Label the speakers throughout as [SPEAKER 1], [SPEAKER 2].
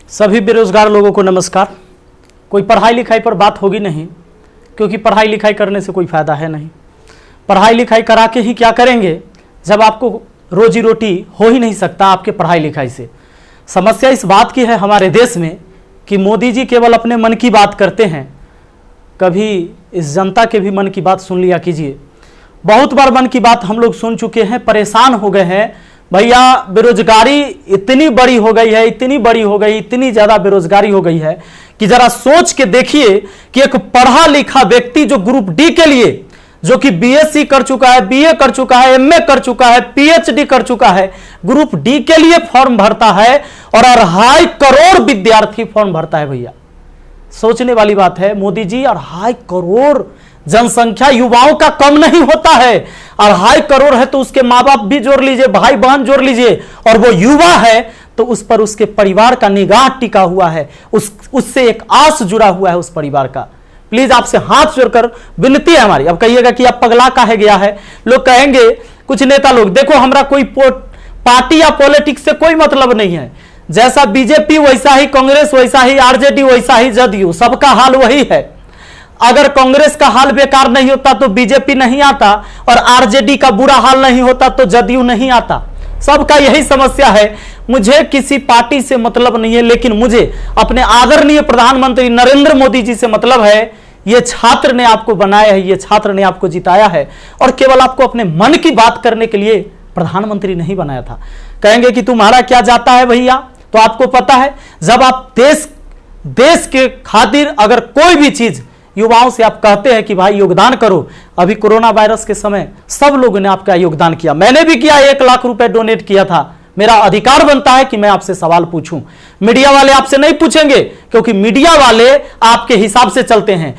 [SPEAKER 1] सभी बेरोजगार लोगों को नमस्कार। कोई पढ़ाई लिखाई पर बात होगी नहीं, क्योंकि पढ़ाई लिखाई करने से कोई फायदा है नहीं। पढ़ाई लिखाई करा के ही क्या करेंगे जब आपको रोजी रोटी हो ही नहीं सकता आपके पढ़ाई लिखाई से। समस्या इस बात की है हमारे देश में कि मोदी जी केवल अपने मन की बात करते हैं। कभी इस जनता के भी मन की बात सुन लिया कीजिए। बहुत बार मन की बात हम लोग सुन चुके हैं, परेशान हो गए हैं। भैया बेरोजगारी इतनी बड़ी हो गई है, इतनी बड़ी हो गई, इतनी ज्यादा बेरोजगारी हो गई है कि जरा सोच के देखिए कि एक पढ़ा लिखा व्यक्ति जो ग्रुप डी के लिए, जो कि बीएससी कर चुका है, बीए कर चुका है, एमए कर चुका है, पीएचडी कर चुका है, ग्रुप डी के लिए फॉर्म भरता है और 2.5 करोड़ विद्यार्थी फॉर्म भरता है। भैया सोचने वाली बात है। मोदी जी 2.5 करोड़ जनसंख्या युवाओं का कम नहीं होता है। 2.5 करोड़ है तो उसके माँ बाप भी जोड़ लीजिए, भाई बहन जोड़ लीजिए, और वो युवा है तो उस पर उसके परिवार का निगाह टिका हुआ है, उससे एक आस जुड़ा हुआ है उस परिवार का। प्लीज आपसे हाथ जोड़कर विनती है हमारी। अब कहिएगा कि आप पगला काहे गया है। लोग कहेंगे, कुछ नेता लोग, देखो हमरा कोई पार्टी या पॉलिटिक्स से कोई मतलब नहीं है। जैसा बीजेपी वैसा ही कांग्रेस, वैसा ही आरजेडी, वैसा ही जदयू, सबका हाल वही है। अगर कांग्रेस का हाल बेकार नहीं होता तो बीजेपी नहीं आता, और आरजेडी का बुरा हाल नहीं होता तो जदयू नहीं आता। सबका यही समस्या है। मुझे किसी पार्टी से मतलब नहीं है, लेकिन मुझे अपने आदरणीय प्रधानमंत्री नरेंद्र मोदी जी से मतलब है। ये छात्र ने आपको बनाया है, ये छात्र ने आपको जिताया है, और केवल आपको अपने मन की बात करने के लिए प्रधानमंत्री नहीं बनाया था। कहेंगे कि तुम्हारा क्या जाता है भैया, तो आपको पता है जब आप देश के खातिर अगर कोई भी चीज युवाओं से आप कहते हैं कि भाई योगदान करो। अभी कोरोना वायरस के समय सब लोगों ने आपका योगदान किया, मैंने भी किया, 1 लाख रुपए डोनेट किया था। मेरा अधिकार बनता है कि मैं आपसे सवाल पूछूं। मीडिया वाले आपसे नहीं पूछेंगे, क्योंकि मीडिया वाले आपके हिसाब से चलते हैं।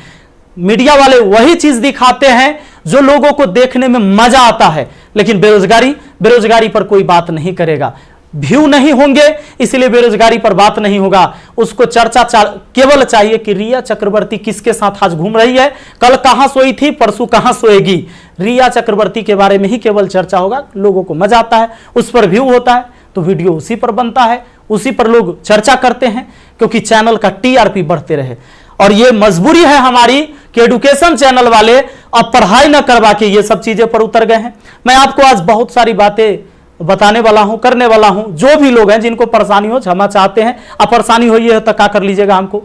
[SPEAKER 1] मीडिया वाले वही चीज दिखाते हैं जो लोगों को देखने में मजा आता है, लेकिन बेरोजगारी पर कोई बात नहीं करेगा। व्यू नहीं होंगे, इसलिए बेरोजगारी पर बात नहीं होगा। उसको चर्चा केवल चाहिए कि रिया चक्रवर्ती किसके साथ आज घूम रही है, कल कहां सोई थी, परसों कहां सोएगी। रिया चक्रवर्ती के बारे में ही केवल चर्चा होगा। लोगों को मजा आता है, उस पर व्यू होता है तो वीडियो उसी पर बनता है, उसी पर लोग चर्चा करते हैं, क्योंकि चैनल का टीआरपी बढ़ते रहे। और ये मजबूरी है हमारी कि एडुकेशन चैनल वाले अब पढ़ाई न करवा के ये सब चीजें पर उतर गए हैं। मैं आपको आज बहुत सारी बातें बताने वाला हूं, करने वाला हूं। जो भी लोग हैं जिनको परेशानी हो, क्षमा चाहते हैं। अब परेशानी हुई है तो क्या कर लीजिएगा, हमको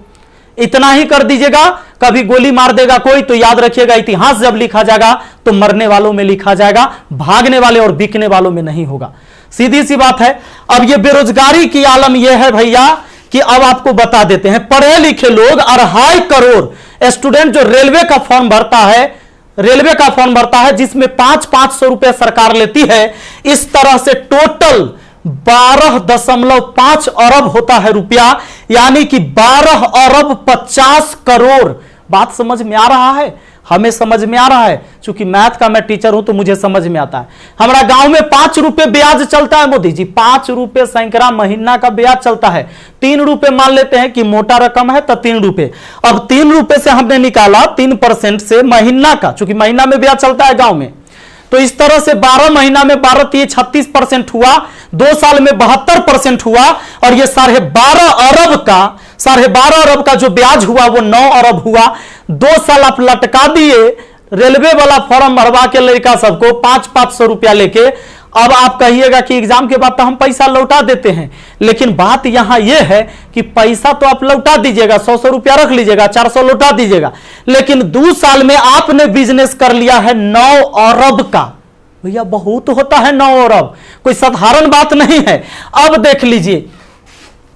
[SPEAKER 1] इतना ही कर दीजिएगा। कभी गोली मार देगा कोई तो याद रखिएगा, इतिहास जब लिखा जाएगा तो मरने वालों में लिखा जाएगा, भागने वाले और बिकने वालों में नहीं होगा। सीधी सी बात है। अब ये बेरोजगारी की आलम यह है भैया कि अब आपको बता देते हैं, पढ़े लिखे लोग 2.5 करोड़ स्टूडेंट जो रेलवे का फॉर्म भरता है, जिसमें 500 रुपए सरकार लेती है। इस तरह से टोटल 12.5 अरब होता है रुपया, यानी कि 12 अरब 50 करोड़। बात समझ में आ रहा है? हमें समझ में आ रहा है। चूंकि मैथ का मैं टीचर हूं तो मुझे समझ में आता है। हमारा गांव में 5 रुपए ब्याज चलता है मोदी जी, 5 रुपए सैकड़ा महीना का ब्याज चलता है। 3 रुपए मान लेते हैं कि मोटा रकम है तो 3 रुपए। अब 3 रुपए से हमने निकाला 3% से महीना का, चूंकि महीना में ब्याज चलता है गांव में, तो इस तरह से 12 महीना में 36% हुआ, 2 साल में 72% हुआ, और ये 12.5 अरब का जो ब्याज हुआ वो 9 अरब हुआ। 2 साल आप लटका दिए रेलवे वाला फॉर्म भरवा के लड़का सबको 500 रुपया लेके। अब आप कहिएगा कि एग्जाम के बाद तो हम पैसा लौटा देते हैं, लेकिन बात यहां यह है कि पैसा तो आप लौटा दीजिएगा, 100 रुपया रख लीजिएगा, 400 लौटा दीजिएगा, लेकिन 2 साल में आपने बिजनेस कर लिया है 9 अरब का। भैया बहुत होता है 9 अरब, कोई साधारण बात नहीं है। अब देख लीजिए,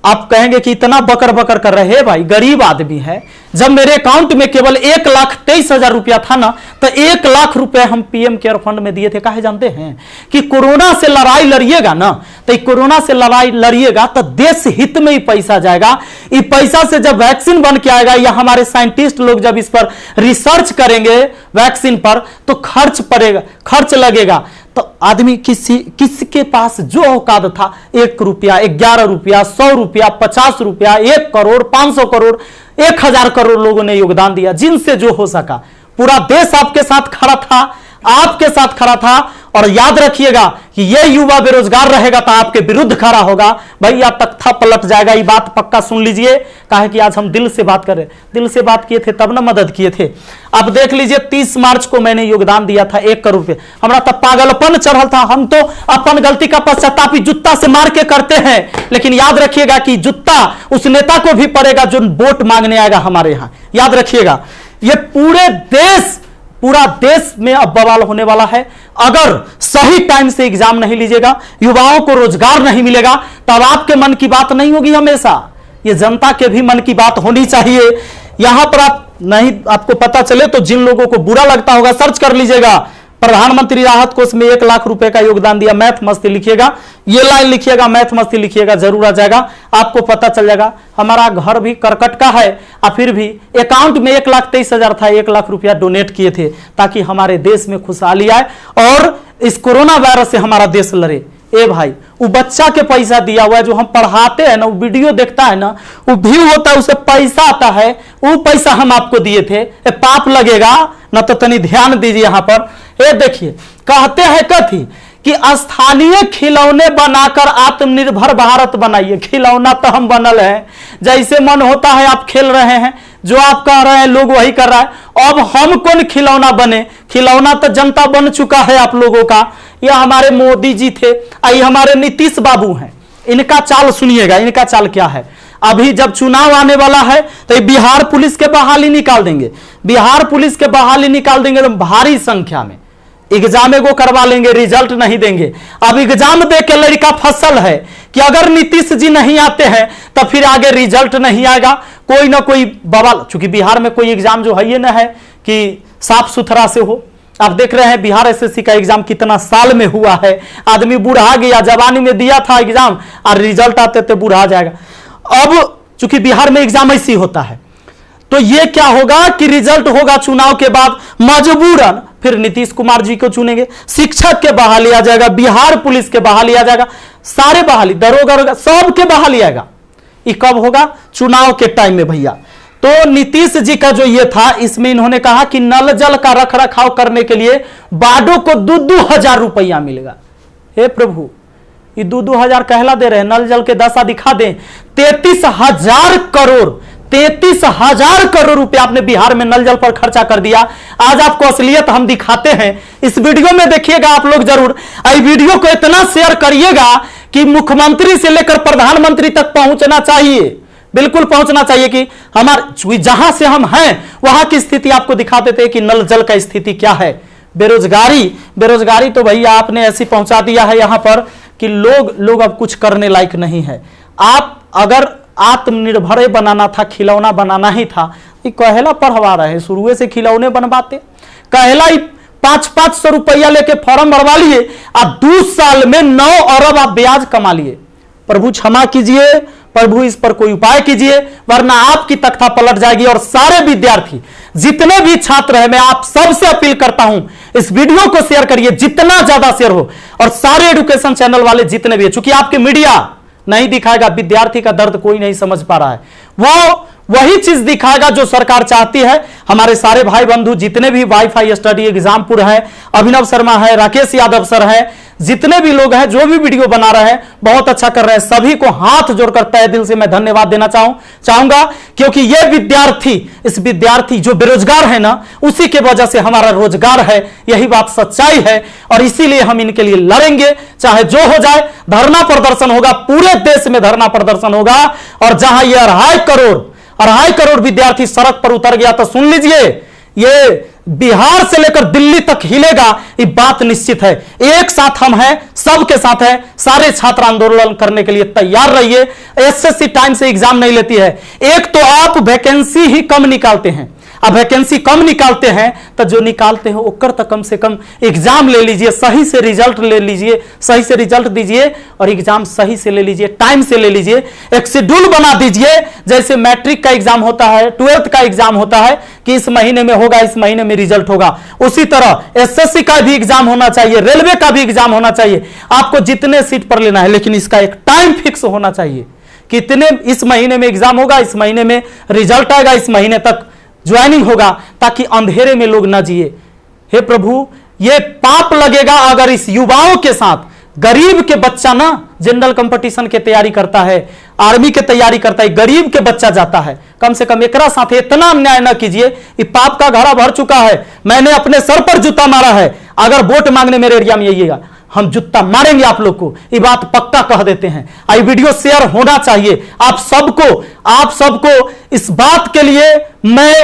[SPEAKER 1] आप कहेंगे कि इतना बकर बकर कर रहे हैं, भाई गरीब आदमी है। जब मेरे अकाउंट में केवल 1,23,000 रुपया था ना, तो 1 लाख रुपए हम पीएम केयर फंड में दिए थे। काहे जानते हैं? कि कोरोना से लड़ाई लड़िएगा ना, तो कोरोना से लड़ाई लड़िएगा तो देश हित में ही पैसा जाएगा। इस पैसा से जब वैक्सीन बन के आएगा, या हमारे साइंटिस्ट लोग जब इस पर रिसर्च करेंगे वैक्सीन पर, तो खर्च लगेगा। तो आदमी किसके पास जो औकात था, 1 रुपया, 11 रुपया, 100 रुपया, 50 रुपया, 1 करोड़, 500 करोड़, 1000 करोड़ लोगों ने योगदान दिया, जिनसे जो हो सका। पूरा देश आपके साथ खड़ा था, आपके साथ खड़ा था, और याद रखिएगा कि ये युवा बेरोजगार रहेगा तो आपके विरुद्ध खड़ा होगा, भैया तख्ता पलट जाएगा। ये बात पक्का सुन लीजिए, कहा कि आज हम दिल से बात कर रहे, दिल से बात किए थे तब ना मदद किए थे। अब देख लीजिए 30 मार्च को मैंने योगदान दिया था 1 करोड़ रुपए, हमारा तब पागलपन चढ़ल था। हम तो अपन गलती का पश्चाताप जूता से मार के करते हैं, लेकिन याद रखिएगा कि जूता उस नेता को भी पड़ेगा जो वोट मांगने आएगा हमारे यहां। याद रखिएगा, ये पूरा देश में अब बवाल होने वाला है। अगर सही टाइम से एग्जाम नहीं लीजिएगा, युवाओं को रोजगार नहीं मिलेगा, तब आपके मन की बात नहीं होगी हमेशा, ये जनता के भी मन की बात होनी चाहिए। यहां पर आप नहीं, आपको पता चले तो जिन लोगों को बुरा लगता होगा सर्च कर लीजिएगा, प्रधानमंत्री राहत कोष में 1 लाख रुपए का योगदान दिया। मैथ मस्ती लिखिएगा, ये लाइन लिखिएगा, मैथ मस्ती लिखिएगा, जरूर आ जाएगा, आपको पता चल जाएगा। हमारा घर भी करकट का है और फिर भी अकाउंट में 1,23,000 था, 1 लाख रुपया डोनेट किए थे ताकि हमारे देश में खुशहाली आए और इस कोरोना वायरस से हमारा देश लड़े। ए भाई, वो बच्चा के पैसा दिया हुआ है, जो हम पढ़ाते हैं ना, वो वीडियो देखता है ना, वो व्यू होता है, उसे पैसा आता है, वो पैसा हम आपको दिए थे। पाप लगेगा ना, तो तनी ध्यान दीजिए यहां पर। ये देखिए, कहते हैं कथी कि स्थानीय खिलौने बनाकर आत्मनिर्भर भारत बनाइए। खिलौना तो हम बनल है, जैसे मन होता है आप खेल रहे हैं, जो आप कह रहे हैं लोग वही कर रहा है। अब हम कौन खिलौना बने? खिलौना तो जनता बन चुका है आप लोगों का। ये हमारे मोदी जी थे, ये हमारे नीतीश बाबू हैं। इनका चाल सुनिएगा, इनका चाल क्या है। अभी जब चुनाव आने वाला है तो बिहार पुलिस के बहाली निकाल देंगे, बिहार पुलिस के बहाली निकाल देंगे तो भारी संख्या में एग्जाम को करवा लेंगे, रिजल्ट नहीं देंगे। अब एग्जाम दे के लड़का फसल है कि अगर नीतीश जी नहीं आते हैं तो फिर आगे रिजल्ट नहीं आएगा, कोई ना कोई बवाल। चूंकि बिहार में कोई एग्जाम जो है ये ना है कि साफ सुथरा से हो। आप देख रहे हैं बिहार एसएससी का एग्जाम कितना साल में हुआ है, आदमी बूढ़ा गया, जवानी में दिया था एग्जाम और रिजल्ट आते थे बूढ़ा जाएगा। अब चूंकि बिहार में एग्जाम ऐसी होता है, तो ये क्या होगा कि रिजल्ट होगा चुनाव के बाद, मजबूरन फिर नीतीश कुमार जी को चुनेंगे, शिक्षक के बहाली आ जाएगा, बिहार पुलिस के बहाली आ जाएगा, सारे बहाली, दरोगा सब के बहाली आएगा। ये कब होगा? चुनाव के टाइम में भैया। तो नीतीश जी का जो ये था, इसमें इन्होंने कहा कि नल जल का रख रखाव करने के लिए वार्डों को 2-2 हजार रुपया मिलेगा। हे प्रभु, ये 2-2 हजार कहला दे रहे हैं, नल जल के दशा दिखा दें। 33,000 करोड़, 33,000 करोड़ रुपया आपने बिहार में नल जल पर खर्चा कर दिया। आज आपको असलियत हम दिखाते हैं, इस वीडियो में देखिएगा आप लोग जरूर। इस वीडियो को इतना शेयर करिएगा कि मुख्यमंत्री से लेकर प्रधानमंत्री तक पहुंचना चाहिए, बिल्कुल पहुंचना चाहिए कि हमारे जहां से हम हैं वहां की स्थिति आपको दिखा देते हैं कि नल जल का स्थिति क्या है। बेरोजगारी तो भैया आपने ऐसी पहुंचा दिया है यहां पर कि लोग अब कुछ करने लायक नहीं है। आप अगर आत्मनिर्भर बनाना था, खिलौना बनाना ही था, ये कहेला पढ़वा रहे, शुरू से खिलौने बनवाते। कहेला 500-500 रुपया लेके फॉर्म भरवा लिए और 2 साल में 9 अरब आप ब्याज कमा लिए। प्रभु क्षमा कीजिए, प्रभु इस पर कोई उपाय कीजिए, वरना आपकी तख्ता पलट जाएगी। और सारे विद्यार्थी, जितने भी छात्र हैं, मैं आप सबसे अपील करता हूं, इस वीडियो को शेयर करिए, जितना ज्यादा शेयर हो। और सारे एजुकेशन चैनल वाले जितने भी, चूंकि आपके मीडिया नहीं दिखाएगा, विद्यार्थी का दर्द कोई नहीं समझ पा रहा है, वो वही चीज दिखाएगा जो सरकार चाहती है। हमारे सारे भाई बंधु जितने भी वाईफाई स्टडी एग्जामपुर है, अभिनव शर्मा है, राकेश यादव सर है, जितने भी लोग हैं जो भी वीडियो बना रहे हैं बहुत अच्छा कर रहे हैं, सभी को हाथ जोड़कर तहे दिल से मैं धन्यवाद देना चाहूंगा। क्योंकि ये विद्यार्थी जो बेरोजगार है ना, उसी के वजह से हमारा रोजगार है, यही बात सच्चाई है। और इसीलिए हम इनके लिए लड़ेंगे, चाहे जो हो जाए। धरना प्रदर्शन होगा, पूरे देश में धरना प्रदर्शन होगा। और जहां ये 2.5 करोड़ विद्यार्थी सड़क पर उतर गया तो सुन लीजिए, ये बिहार से लेकर दिल्ली तक हिलेगा, ये बात निश्चित है। एक साथ हम हैं, सबके साथ हैं। सारे छात्र आंदोलन करने के लिए तैयार रहिए। एसएससी टाइम से एग्जाम नहीं लेती है। एक तो आप वैकेंसी ही कम निकालते हैं, अब वैकेंसी कम निकालते हैं तो जो निकालते हैं ओकर तो कम से कम एग्जाम ले लीजिए, सही से रिजल्ट ले लीजिए, सही से रिजल्ट दीजिए और एग्जाम सही से ले लीजिए, टाइम से ले लीजिए। एक शेड्यूल बना दीजिए, जैसे मैट्रिक का एग्जाम होता है, 12th का एग्जाम होता है कि इस महीने में होगा, इस महीने में रिजल्ट होगा। उसी तरह एसएससी का भी एग्जाम होना चाहिए, रेलवे का भी एग्जाम होना चाहिए। आपको जितने सीट पर लेना है, लेकिन इसका एक टाइम फिक्स होना चाहिए। कितने इस महीने में एग्जाम होगा, इस महीने में रिजल्ट आएगा, इस महीने तक ज्वाइनिंग होगा, ताकि अंधेरे में लोग ना जिए। हे प्रभु, ये पाप लगेगा अगर इस युवाओं के साथ गरीब के बच्चा ना जनरल कंपटीशन के तैयारी करता है, आर्मी के तैयारी करता है, गरीब के बच्चा जाता है, कम से कम एकरा साथ इतना अन्याय ना कीजिए। ये पाप का घड़ा भर चुका है। मैंने अपने सर पर जूता मारा है। अगर वोट मांगने मेरे एरिया में आइएगा, हम जूता मारेंगे आप लोग को, ये बात पक्का कह देते हैं। आई वीडियो शेयर होना चाहिए। आप सबको इस बात के लिए मैं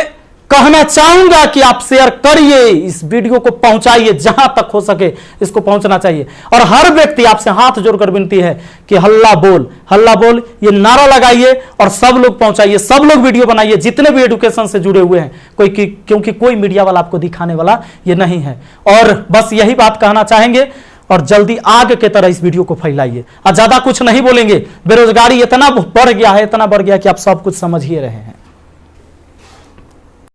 [SPEAKER 1] कहना चाहूंगा कि आप शेयर करिए, इस वीडियो को पहुंचाइए, जहां तक हो सके इसको पहुंचना चाहिए। और हर व्यक्ति आपसे हाथ जोड़कर विनती है कि हल्ला बोल ये नारा लगाइए और सब लोग पहुंचाइए, सब लोग वीडियो बनाइए, जितने भी एजुकेशन से जुड़े हुए हैं, क्योंकि कोई मीडिया वाला आपको दिखाने वाला ये नहीं है। और बस यही बात कहना चाहेंगे और जल्दी आग के तरह इस वीडियो को फैलाइए। और ज्यादा कुछ नहीं बोलेंगे। बेरोजगारी इतना बढ़ गया है कि आप सब कुछ समझ ही रहे हैं।